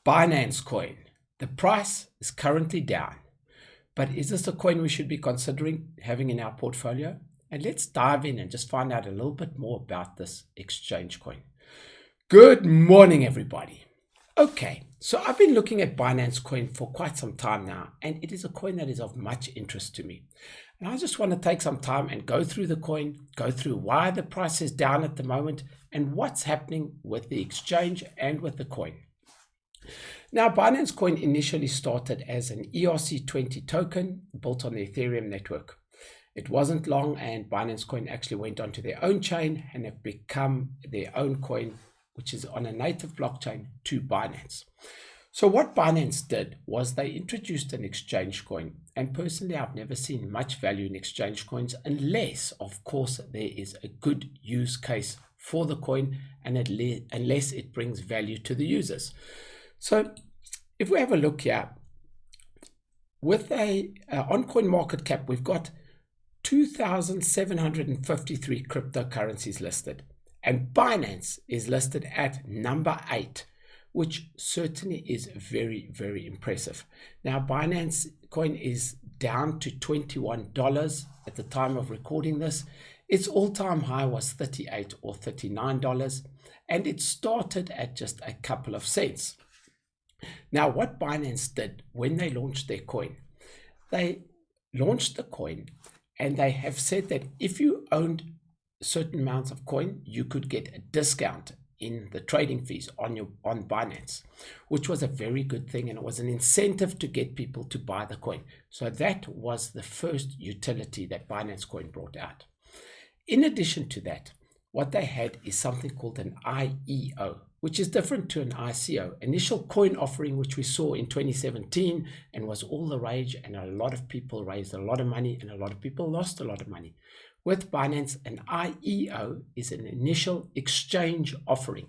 Binance coin. The price is currently down, but is this a coin we should be considering having in our portfolio? And let's dive in and just find out a little bit more about this exchange coin. Good morning, everybody. Okay, so I've been looking at Binance coin for quite some time now, and it is a coin that is of much interest to me. And I just want to take some time and go through the coin, go through why the price is down at the moment, and what's happening with the exchange and with the coin. Now, Binance coin initially started as an ERC20 token built on the Ethereum network. It wasn't long, and Binance coin actually went onto their own chain and have become their own coin, which is on a native blockchain to Binance. So what Binance did was they introduced an exchange coin. And personally, I've never seen much value in exchange coins unless, of course, there is a good use case for the coin and unless it brings value to the users. So if we have a look here, with on CoinMarketCap, we've got 2,753 cryptocurrencies listed, and Binance is listed at number 8, which certainly is very, very impressive. Now, Binance coin is down to $21 at the time of recording this. Its all-time high was $38 or $39, and it started at just a couple of cents. Now, what Binance did when they launched their coin, they launched the coin and they have said that if you owned certain amounts of coin, you could get a discount in the trading fees on Binance, which was a very good thing, and it was an incentive to get people to buy the coin. So that was the first utility that Binance coin brought out. In addition to that, what they had is something called an IEO, which is different to an ICO, initial coin offering, which we saw in 2017 and was all the rage, and a lot of people raised a lot of money and a lot of people lost a lot of money. With Binance, an IEO is an initial exchange offering.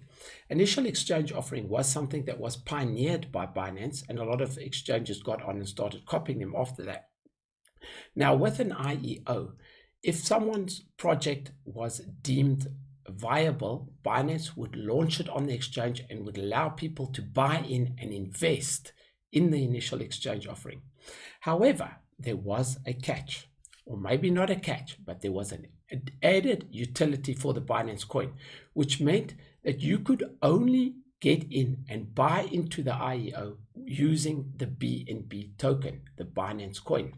Initial exchange offering was something that was pioneered by Binance, and a lot of exchanges got on and started copying them after that. Now, with an IEO, if someone's project was deemed viable, Binance would launch it on the exchange and would allow people to buy in and invest in the initial exchange offering. However, there was a catch, or maybe not a catch, but there was an added utility for the Binance coin, which meant that you could only get in and buy into the IEO using the BNB token, the Binance coin.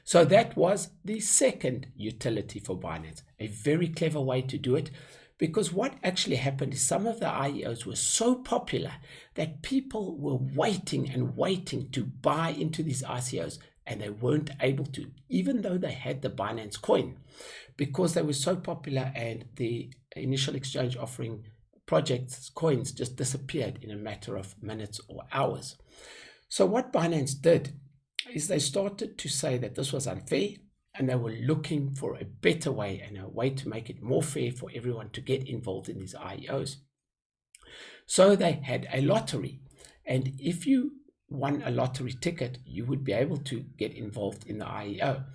So that was the second utility for Binance, a very clever way to do it, because what actually happened is some of the IEOs were so popular that people were waiting and waiting to buy into these ICOs, and they weren't able to, even though they had the Binance coin, because they were so popular, and the initial exchange offering projects, coins, just disappeared in a matter of minutes or hours. So what Binance did is they started to say that this was unfair, and they were looking for a better way and a way to make it more fair for everyone to get involved in these IEOs. So they had a lottery, and if you won a lottery ticket, you would be able to get involved in the IEO,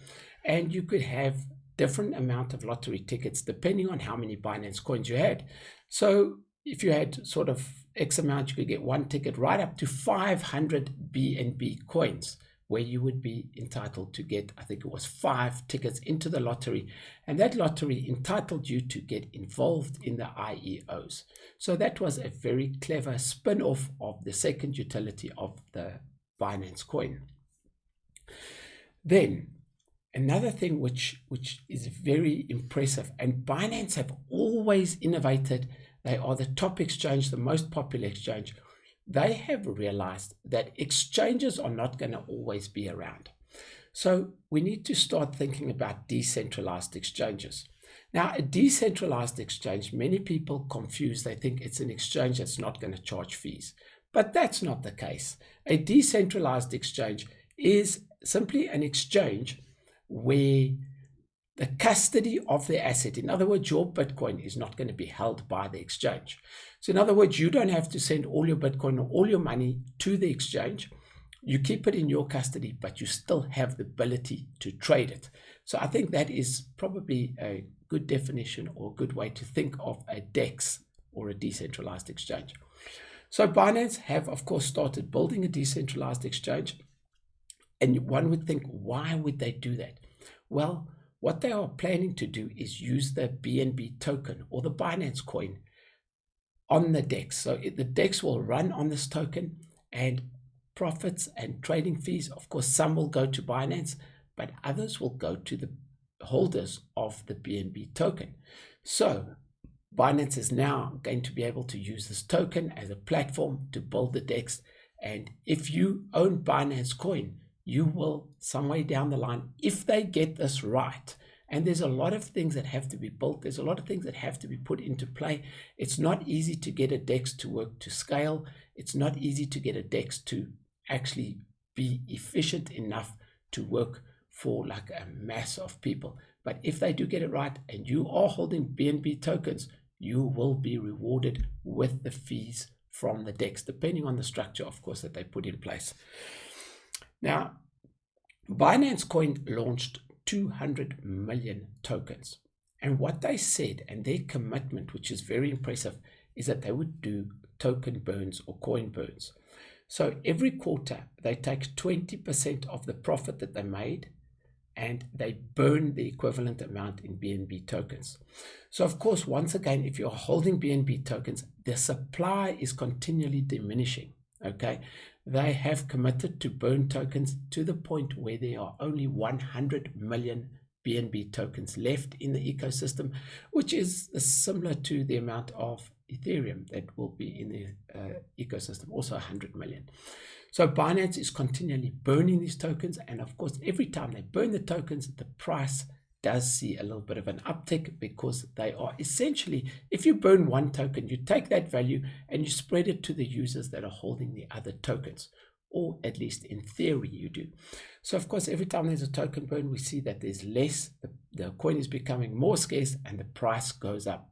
and you could have different amount of lottery tickets depending on how many Binance coins you had. So if you had sort of X amount, you could get one ticket right up to 500 BNB coins, where you would be entitled to get, I think it was 5 tickets into the lottery, and that lottery entitled you to get involved in the IEOs. So that was a very clever spin-off of the second utility of the Binance coin. Then another thing which is very impressive, and Binance have always innovated, they are the top exchange, the most popular exchange. They have realized that exchanges are not going to always be around. So we need to start thinking about decentralized exchanges. Now, a decentralized exchange, many people confuse. They think it's an exchange that's not going to charge fees. But that's not the case. A decentralized exchange is simply an exchange where the custody of the asset, in other words, your Bitcoin is not going to be held by the exchange. So in other words, you don't have to send all your Bitcoin or all your money to the exchange. You keep it in your custody, but you still have the ability to trade it. So I think that is probably a good definition or a good way to think of a DEX or a decentralized exchange. So Binance have, of course, started building a decentralized exchange. And one would think, why would they do that? Well, what they are planning to do is use the BNB token or the Binance coin on the DEX. So the DEX will run on this token, and profits and trading fees, of course, some will go to Binance, but others will go to the holders of the BNB token. So Binance is now going to be able to use this token as a platform to build the DEX. And if you own Binance coin, you will, some way down the line, if they get this right, and there's a lot of things that have to be built, there's a lot of things that have to be put into play. It's not easy to get a DEX to work to scale. It's not easy to get a DEX to actually be efficient enough to work for like a mass of people. But if they do get it right and you are holding BNB tokens, you will be rewarded with the fees from the DEX, depending on the structure, of course, that they put in place. Now, Binance Coin launched 200 million tokens. And what they said, and their commitment, which is very impressive, is that they would do token burns or coin burns. So every quarter, they take 20% of the profit that they made and they burn the equivalent amount in BNB tokens. So of course, once again, if you're holding BNB tokens, the supply is continually diminishing, okay? They have committed to burn tokens to the point where there are only 100 million BNB tokens left in the ecosystem, which is similar to the amount of Ethereum that will be in the ecosystem, also 100 million. So Binance is continually burning these tokens, and of course, every time they burn the tokens, the price does see a little bit of an uptick, because they are essentially, if you burn one token, you take that value and you spread it to the users that are holding the other tokens, or at least in theory you do. So of course, every time there's a token burn, we see that there's less, the coin is becoming more scarce and the price goes up.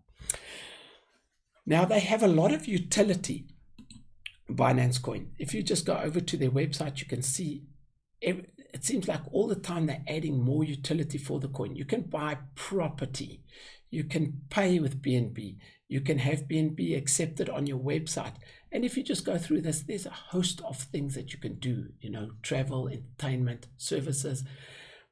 Now they have a lot of utility, Binance Coin. If you just go over to their website, you can see it seems like all the time they're adding more utility for the coin. You can buy property, you can pay with BNB, you can have BNB accepted on your website. And if you just go through this, there's a host of things that you can do, you know, travel, entertainment, services.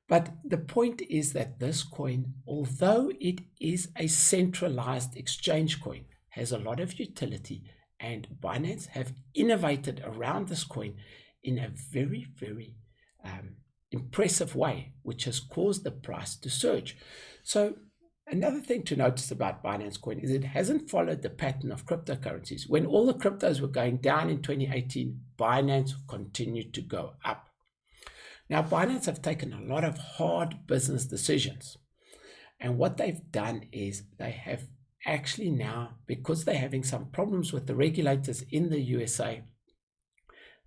But the point is that this coin, although it is a centralized exchange coin, has a lot of utility, and Binance have innovated around this coin in a very, very impressive way, which has caused the price to surge. So another thing to notice about Binance Coin is it hasn't followed the pattern of cryptocurrencies. When all the cryptos were going down in 2018, Binance continued to go up. Now, Binance have taken a lot of hard business decisions. And what they've done is they have actually now, because they're having some problems with the regulators in the USA,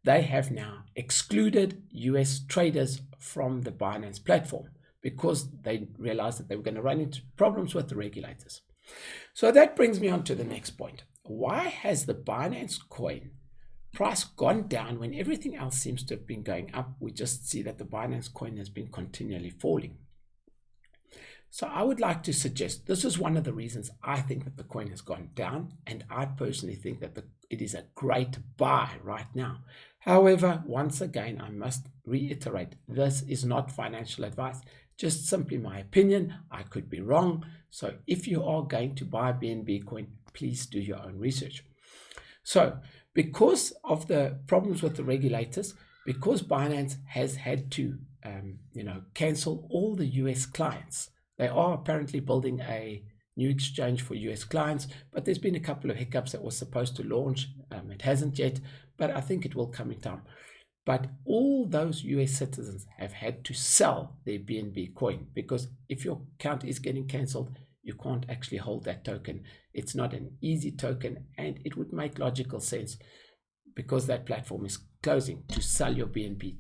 they have now excluded US traders from the Binance platform because they realized that they were going to run into problems with the regulators. So that brings me on to the next point. Why has the Binance coin price gone down when everything else seems to have been going up? We just see that the Binance coin has been continually falling. So I would like to suggest this is one of the reasons I think that the coin has gone down, and I personally think that it is a great buy right now. However, once again, I must reiterate, this is not financial advice, just simply my opinion. I could be wrong. So if you are going to buy BNB coin, please do your own research. So because of the problems with the regulators, because Binance has had to cancel all the US clients, they are apparently building a new exchange for US clients, but there's been a couple of hiccups that was supposed to launch. It hasn't yet, but I think it will come in time. But all those US citizens have had to sell their BNB coin, because if your account is getting cancelled, you can't actually hold that token. It's not an easy token, and it would make logical sense, because that platform is closing, to sell your BNB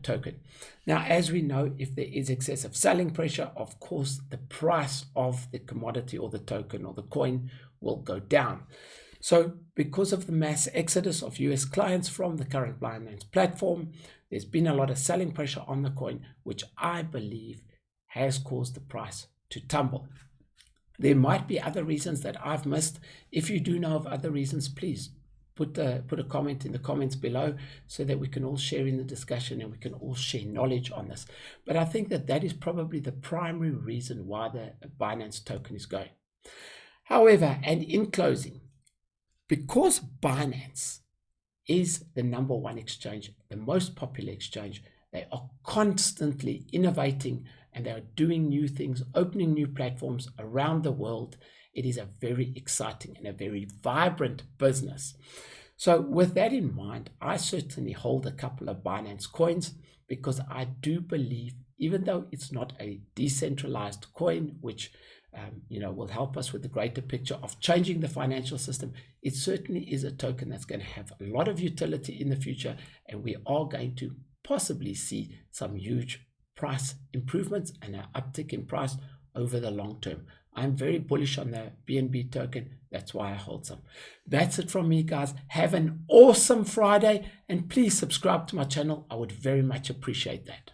token. Now, as we know, if there is excessive selling pressure, of course, the price of the commodity or the token or the coin will go down. So because of the mass exodus of US clients from the current Binance platform, there's been a lot of selling pressure on the coin, which I believe has caused the price to tumble. There might be other reasons that I've missed. If you do know of other reasons, please put a comment in the comments below so that we can all share in the discussion and we can all share knowledge on this. But I think that is probably the primary reason why the Binance token is going. However, and in closing, because Binance is the number one exchange, the most popular exchange, they are constantly innovating and they are doing new things, opening new platforms around the world. It is a very exciting and a very vibrant business. So with that in mind, I certainly hold a couple of Binance coins because I do believe, even though it's not a decentralized coin, which will help us with the greater picture of changing the financial system, it certainly is a token that's going to have a lot of utility in the future, and we are going to possibly see some huge price improvements and an uptick in price over the long term. I'm very bullish on the BNB token. That's why I hold some. That's it from me, guys. Have an awesome Friday, and please subscribe to my channel. I would very much appreciate that.